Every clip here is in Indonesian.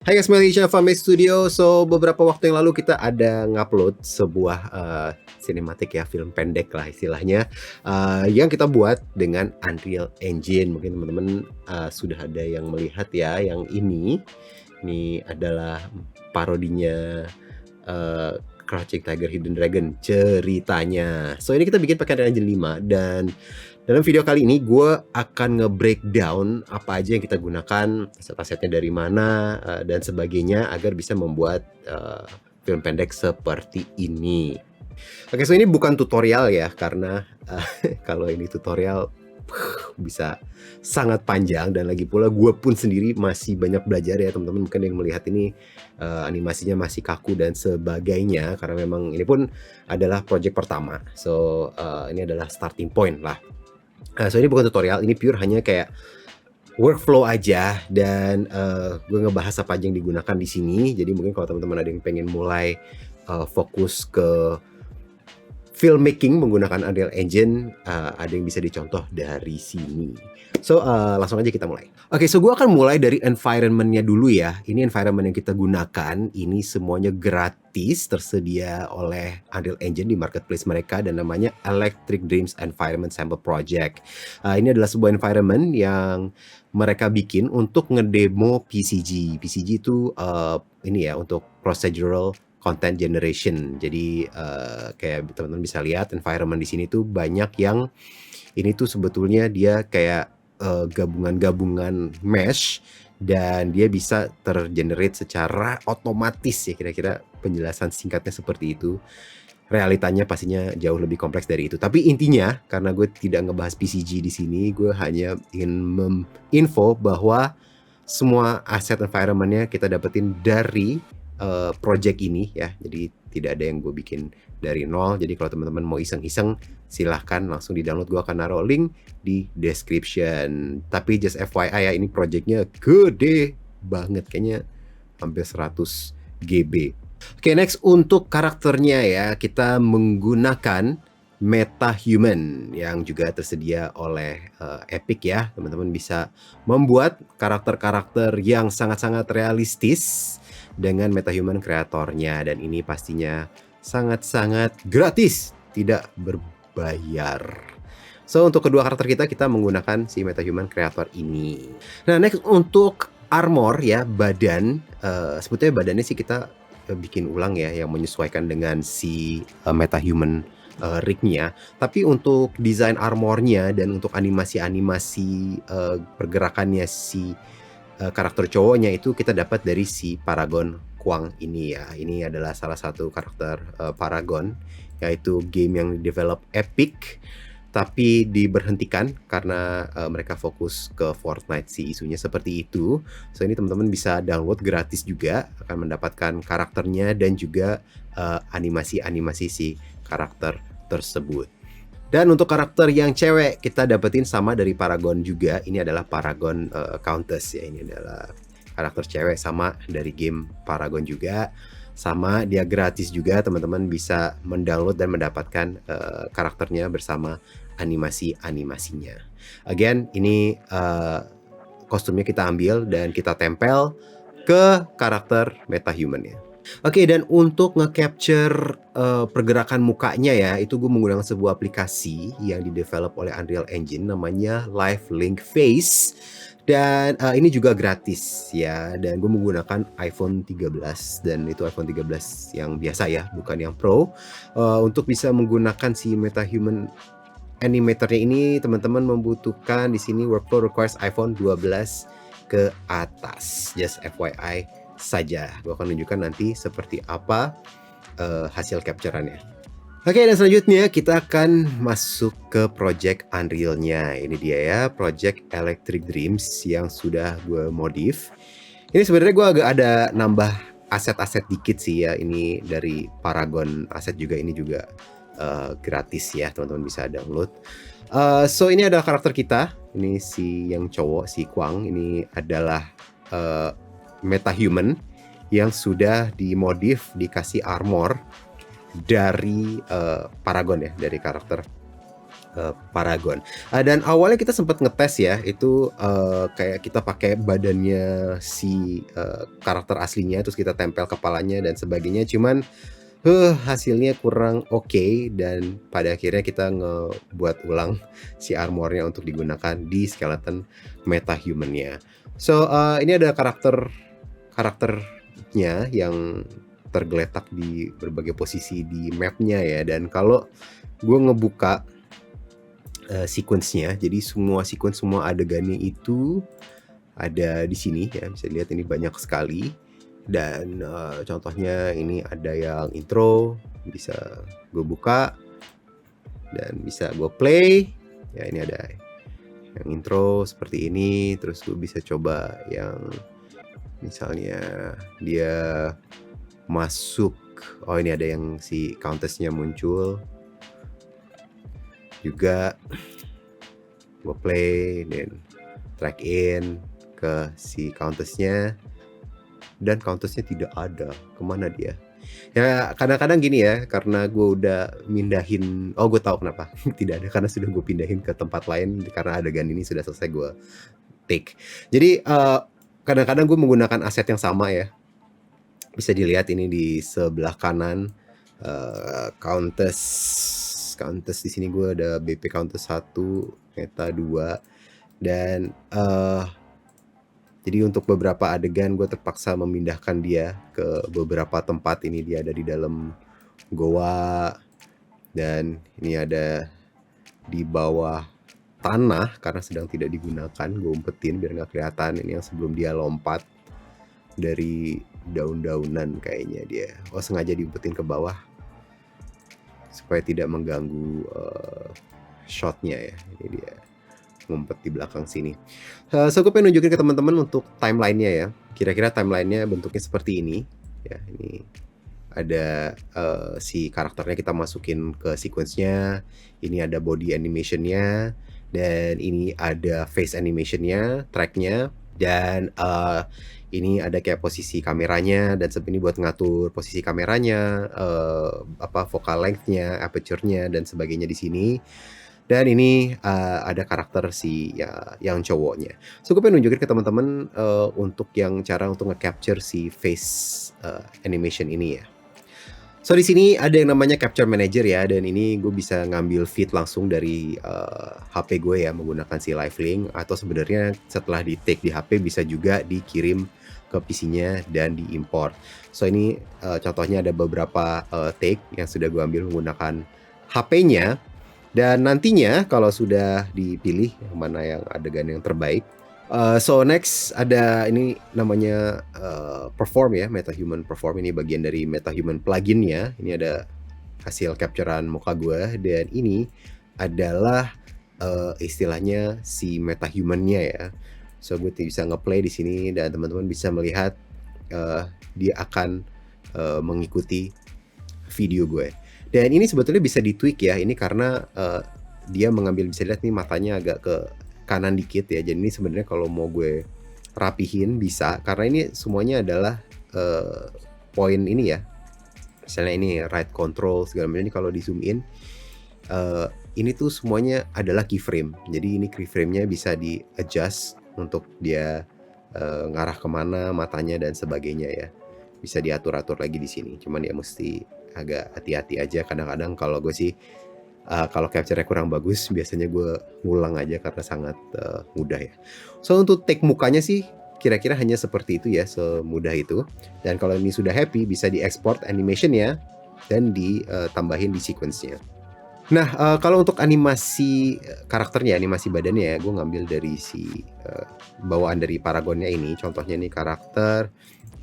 Hai guys, kembali di channel Fame Studio. So, beberapa waktu yang lalu kita ada ngupload sebuah sinematik ya, film pendek lah istilahnya, yang kita buat dengan Unreal Engine. Mungkin teman-teman sudah ada yang melihat ya, yang ini. Ini adalah parodinya Crouching Tiger, Hidden Dragon ceritanya. So, ini kita bikin pakai Unreal Engine 5 dan dalam video kali ini gue akan nge-breakdown apa aja yang kita gunakan, aset-asetnya dari mana, dan sebagainya agar bisa membuat film pendek seperti ini. Oke, so ini bukan tutorial ya, karena kalau ini tutorial bisa sangat panjang dan lagi pula gue pun sendiri masih banyak belajar ya teman-teman. Mungkin yang melihat ini animasinya masih kaku dan sebagainya karena memang ini pun adalah project pertama. So ini adalah starting point lah. So ini bukan tutorial, ini pure hanya kayak workflow aja dan gue ngebahas apa aja yang digunakan di sini. Jadi mungkin kalau teman-teman ada yang pengen mulai fokus ke filmmaking menggunakan Unreal Engine, ada yang bisa dicontoh dari sini. So langsung aja kita mulai. Oke, so gue akan mulai dari environment-nya dulu ya. Ini environment yang kita gunakan, ini semuanya gratis, tersedia oleh Unreal Engine di marketplace mereka dan namanya Electric Dreams Environment Sample Project. Ini adalah sebuah environment yang mereka bikin untuk ngedemo PCG. PCG itu ini ya untuk procedural content generation. Jadi kayak teman-teman bisa lihat environment di sini tuh banyak yang ini tuh sebetulnya dia kayak gabungan-gabungan mesh dan dia bisa tergenerate secara otomatis ya, kira-kira penjelasan singkatnya seperti itu. Realitanya pastinya jauh lebih kompleks dari itu. Tapi intinya karena gue tidak ngebahas PCG di sini, gue hanya ingin menginfo bahwa semua aset environment-nya kita dapetin dari project ini ya, jadi tidak ada yang gue bikin dari nol. Jadi kalau teman-teman mau iseng-iseng silahkan langsung di download, gue akan naruh link di description. Tapi just FYI ya, ini projectnya gede banget, kayaknya hampir 100 GB. Oke, next untuk karakternya ya, kita menggunakan MetaHuman yang juga tersedia oleh Epic ya. Teman-teman bisa membuat karakter-karakter yang sangat-sangat realistis dengan MetaHuman kreatornya, dan ini pastinya sangat-sangat gratis, tidak berbayar. So untuk kedua karakter kita menggunakan si MetaHuman kreator ini. Nah, next untuk armor ya, badan, sebetulnya badannya sih kita bikin ulang ya, yang menyesuaikan dengan si MetaHuman rig-nya. Tapi untuk desain armornya dan untuk animasi-animasi pergerakannya si karakter cowoknya itu kita dapat dari si Paragon Kwang ini ya. Ini adalah salah satu karakter Paragon, yaitu game yang develop Epic tapi diberhentikan karena mereka fokus ke Fortnite sih, isunya seperti itu. So ini teman-teman bisa download gratis juga, akan mendapatkan karakternya dan juga animasi-animasi si karakter tersebut. Dan untuk karakter yang cewek kita dapetin sama dari Paragon juga. Ini adalah Paragon Countess ya. Ini adalah karakter cewek sama dari game Paragon juga. Sama, dia gratis juga, teman-teman bisa mendownload dan mendapatkan karakternya bersama animasi-animasinya. Again, ini kostumnya kita ambil dan kita tempel ke karakter MetaHuman ya. Oke, dan untuk nge-capture pergerakan mukanya ya, itu gue menggunakan sebuah aplikasi yang di-develop oleh Unreal Engine namanya Lifelink Face. Dan ini juga gratis ya, dan gue menggunakan iPhone 13 dan itu iPhone 13 yang biasa ya, bukan yang Pro. Untuk bisa menggunakan si MetaHuman animatornya ini, teman-teman membutuhkan di sini workflow requires iPhone 12 ke atas. Just FYI saja. Gue akan tunjukkan nanti seperti apa hasil capture-annya. Oke, dan selanjutnya kita akan masuk ke project Unreal-nya. Ini dia ya, project Electric Dreams yang sudah gue modif. Ini sebenarnya gue agak ada nambah aset-aset dikit sih ya. Ini dari Paragon aset juga, ini juga gratis ya, teman-teman bisa download. So ini adalah karakter kita. Ini si yang cowok, si Kwang. Ini adalah MetaHuman yang sudah dimodif, dikasih armor dari Paragon ya, dari karakter Paragon. Dan awalnya kita sempat ngetes ya, itu kayak kita pakai badannya si karakter aslinya, terus kita tempel kepalanya dan sebagainya. Cuman hasilnya kurang oke, dan pada akhirnya kita ngebuat ulang si armornya untuk digunakan di skeleton metahuman-nya. So ini ada karakternya yang tergeletak di berbagai posisi di mapnya ya. Dan kalau gue ngebuka sequence-nya, jadi semua adegannya itu ada di sini ya, bisa lihat ini banyak sekali. Dan contohnya ini ada yang intro, bisa gue buka dan bisa gue play ya. Ini ada yang intro seperti ini, terus gue bisa coba yang misalnya dia masuk, ini ada yang si countess-nya muncul juga. Gue play dan track in ke si countess-nya, dan countess-nya tidak ada. Kemana dia? Ya kadang-kadang gini ya, karena gue udah mindahin, gue tahu kenapa tidak ada, karena sudah gue pindahin ke tempat lain, karena adegan ini sudah selesai gue take. Jadi kadang-kadang gue menggunakan aset yang sama ya. Bisa dilihat ini di sebelah kanan, Countess di sini gue ada BP Countess 1, Meta 2, dan jadi untuk beberapa adegan gue terpaksa memindahkan dia ke beberapa tempat. Ini dia ada di dalam goa, dan ini ada di bawah tanah karena sedang tidak digunakan. Gue umpetin biar nggak kelihatan. Ini yang sebelum dia lompat dari daun-daunan kayaknya dia. Sengaja diumpetin ke bawah supaya tidak mengganggu shotnya ya. Ini dia ngumpet di belakang sini. So gue pengen nunjukin ke teman-teman untuk timelinenya ya. Kira-kira timelinenya bentuknya seperti ini ya. Ini ada si karakternya kita masukin ke sequence-nya. Ini ada body animation-nya, dan ini ada face animation-nya, track-nya, dan ini ada kayak posisi kameranya, dan ini buat ngatur posisi kameranya, focal length-nya, aperture-nya, dan sebagainya di sini. Dan ini ada karakter si yang cowoknya. So gue pengen nunjukin ke teman-teman untuk yang cara untuk nge-capture si face animation ini ya. So di sini ada yang namanya Capture Manager ya, dan ini gue bisa ngambil feed langsung dari HP gue ya menggunakan si Live Link, atau sebenarnya setelah di take di HP bisa juga dikirim ke PC-nya dan diimport. So ini contohnya ada beberapa take yang sudah gue ambil menggunakan HP-nya, dan nantinya kalau sudah dipilih yang mana yang adegan yang terbaik. So next ada ini namanya Perform ya, MetaHuman Perform. Ini bagian dari MetaHuman plugin-nya. Ini ada hasil capturean muka gue, dan ini adalah istilahnya si MetaHuman-nya ya. So gue bisa ngeplay di sini, dan teman-teman bisa melihat dia akan mengikuti video gue. Dan ini sebetulnya bisa ditweak ya. Ini karena dia mengambil, bisa lihat nih matanya agak ke kanan dikit ya. Jadi ini sebenarnya kalau mau gue rapihin bisa, karena ini semuanya adalah poin ini ya. Misalnya ini right control segala macam. Ini kalau di zoom in, ini tuh semuanya adalah keyframe. Jadi ini keyframe-nya bisa di adjust untuk dia ngarah kemana matanya dan sebagainya ya. Bisa diatur-atur lagi di sini. Cuman ya mesti agak hati-hati aja. Kadang-kadang kalau gue sih kalau capture-nya kurang bagus, biasanya gue ngulang aja karena sangat mudah ya. So untuk take mukanya sih kira-kira hanya seperti itu ya, semudah itu. Dan kalau ini sudah happy, bisa di-export animation-nya dan ditambahin di sequence-nya. Nah kalau untuk animasi karakternya, animasi badannya ya, gue ngambil dari si bawaan dari Paragon-nya ini. Contohnya nih karakter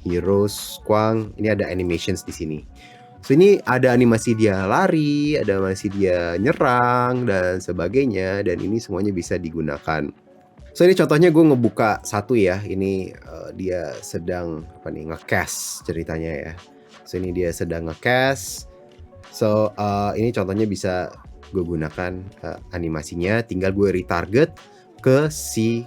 Heroes Kwang, ini ada animations di sini. So ini ada animasi dia lari, ada animasi dia nyerang dan sebagainya, dan ini semuanya bisa digunakan. So ini contohnya gue ngebuka satu ya. Ini dia sedang nge-cast ceritanya ya. So ini dia sedang nge-cast. So ini contohnya bisa gue gunakan animasinya. Tinggal gue retarget ke si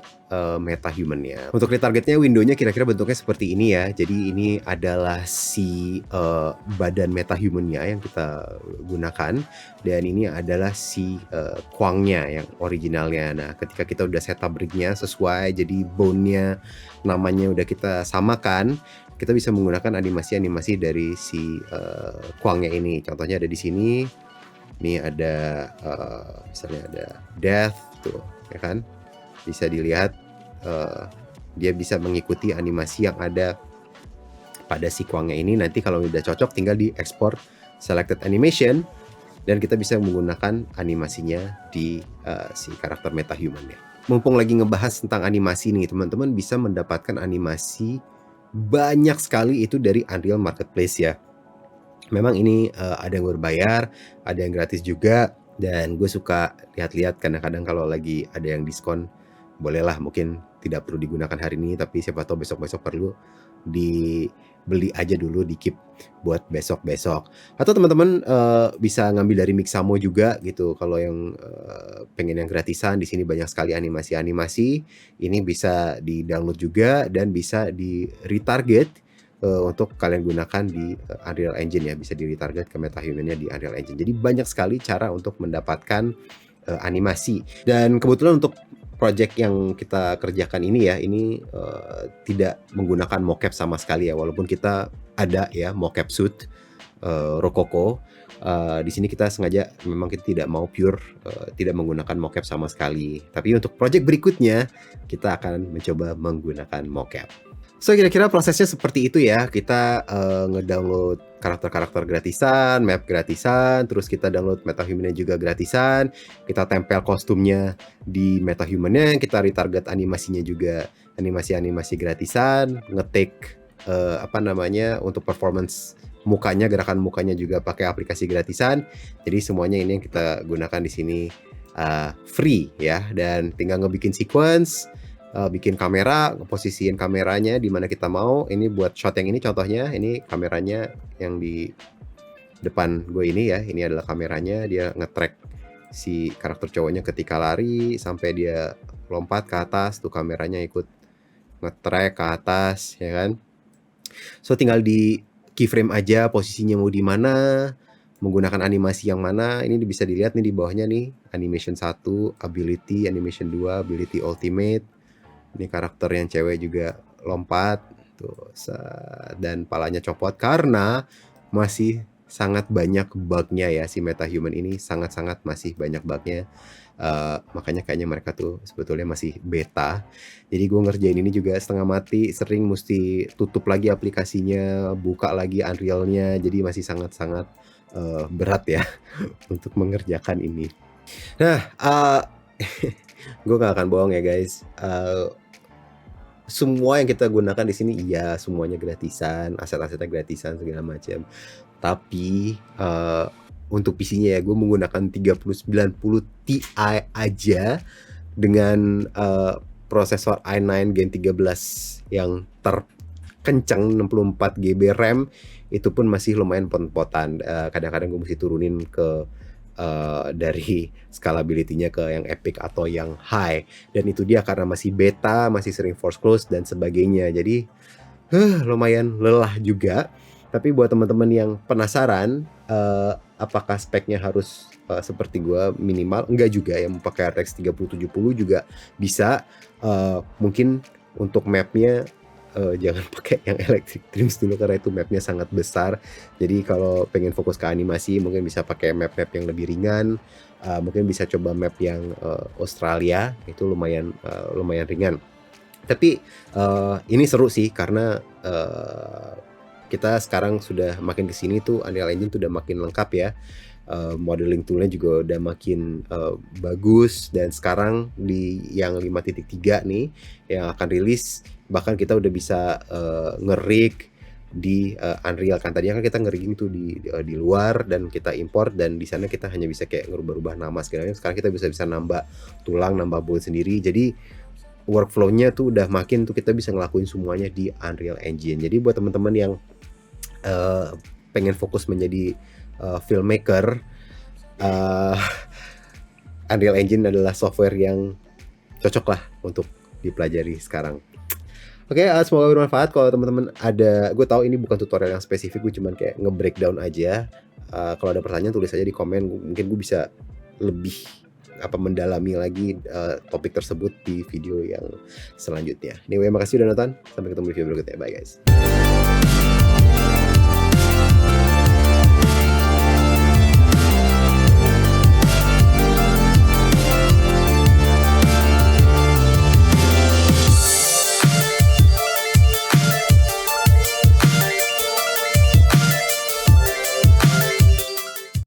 metahuman-nya. Untuk retargetnya window-nya kira-kira bentuknya seperti ini ya. Jadi ini adalah si badan metahuman-nya yang kita gunakan, dan ini adalah si Kwang-nya yang originalnya. Nah, ketika kita udah setup rig-nya sesuai, jadi bone-nya namanya udah kita samakan, kita bisa menggunakan animasi-animasi dari si Kwang-nya ini. Contohnya ada di sini. Ini ada misalnya ada death tuh, ya kan? Bisa dilihat dia bisa mengikuti animasi yang ada pada si Kwang-nya ini. Nanti kalau udah cocok tinggal di export selected animation dan kita bisa menggunakan animasinya di si karakter metahuman-nya. Mumpung lagi ngebahas tentang animasi nih, teman-teman bisa mendapatkan animasi banyak sekali itu dari Unreal Marketplace ya. Memang ini ada yang berbayar, ada yang gratis juga, dan gue suka lihat-lihat kadang-kadang kalau lagi ada yang diskon, bolehlah, mungkin tidak perlu digunakan hari ini, tapi siapa tahu besok-besok perlu dibeli aja dulu, di-keep buat besok-besok. Atau teman-teman bisa ngambil dari Mixamo juga gitu. Kalau yang pengen yang gratisan, di sini banyak sekali animasi-animasi. Ini bisa di-download juga dan bisa di-retarget untuk kalian gunakan di Unreal Engine ya, bisa di-retarget ke metahuman-nya di Unreal Engine. Jadi banyak sekali cara untuk mendapatkan animasi. Dan kebetulan untuk project yang kita kerjakan ini ya, ini tidak menggunakan mocap sama sekali ya, walaupun kita ada ya mocap suit Rokoko. Di sini kita sengaja memang kita tidak mau pure tidak menggunakan mocap sama sekali. Tapi untuk project berikutnya kita akan mencoba menggunakan mocap. So kira-kira prosesnya seperti itu ya. Kita ngedownload karakter-karakter gratisan, map gratisan, terus kita download metahuman-nya juga gratisan, kita tempel kostumnya di metahuman-nya, kita retarget animasinya juga animasi-animasi gratisan, ngetik untuk performance mukanya, gerakan mukanya juga pakai aplikasi gratisan. Jadi semuanya ini yang kita gunakan di sini free ya, dan tinggal ngebikin sequence, bikin kamera, posisiin kameranya di mana kita mau. Ini buat shot yang ini contohnya, ini kameranya yang di depan gue ini ya, ini adalah kameranya, dia nge-track si karakter cowoknya ketika lari sampai dia lompat ke atas, tuh kameranya ikut nge-track ke atas ya kan. So tinggal di keyframe aja posisinya mau di mana, menggunakan animasi yang mana. Ini bisa dilihat nih di bawahnya nih, animation 1, ability, animation 2, ability ultimate. Ini karakter yang cewek juga lompat tuh, dan palanya copot karena masih sangat banyak bugnya ya, si metahuman ini sangat-sangat masih banyak bugnya. Makanya kayaknya mereka tuh sebetulnya masih beta. Jadi gue ngerjain ini juga setengah mati, sering mesti tutup lagi aplikasinya, buka lagi Unreal-nya. Jadi masih sangat-sangat berat ya untuk mengerjakan ini. Nah, gue gak akan bohong ya guys. Semua yang kita gunakan di sini iya semuanya gratisan, aset-asetnya gratisan segala macam. Tapi untuk PC-nya ya, gue menggunakan 3090 Ti aja dengan prosesor i9 Gen 13 yang terkencang 64 GB RAM, itu pun masih lumayan pot-potan. Kadang-kadang gue mesti turunin ke dari scalability-nya ke yang epic atau yang high, dan itu dia karena masih beta, masih sering force close dan sebagainya. Jadi lumayan lelah juga. Tapi buat teman-teman yang penasaran apakah speknya harus seperti gua minimal, enggak juga, yang pakai RTX 3070 juga bisa. Mungkin untuk mapnya jangan pakai yang Electric Dreams dulu karena itu mapnya sangat besar. Jadi kalau pengen fokus ke animasi mungkin bisa pakai map-map yang lebih ringan. Mungkin bisa coba map yang Australia, itu lumayan ringan. Tapi ini seru sih karena kita sekarang sudah makin kesini tuh Unreal Engine tuh udah makin lengkap ya. Modeling toolnya juga udah makin bagus, dan sekarang di yang 5.3 nih yang akan rilis, bahkan kita udah bisa nge-rig di Unreal kan. Tadinya kan kita nge-rigging tuh di luar dan kita import, dan di sana kita hanya bisa kayak ngerubah-rubah nama segalanya. Sekarang kita bisa nambah tulang, nambah bone sendiri. Jadi workflow-nya tuh udah makin tuh kita bisa ngelakuin semuanya di Unreal Engine. Jadi buat teman-teman yang pengen fokus menjadi filmmaker, Unreal Engine adalah software yang cocok lah untuk dipelajari sekarang. Oke, semoga bermanfaat. Kalau teman-teman ada, gue tahu ini bukan tutorial yang spesifik, gue cuman kayak nge-breakdown aja. Kalau ada pertanyaan tulis aja di komen, mungkin gue bisa lebih mendalami lagi topik tersebut di video yang selanjutnya. Anyway, makasih udah nonton. Sampai ketemu di video berikutnya. Bye guys.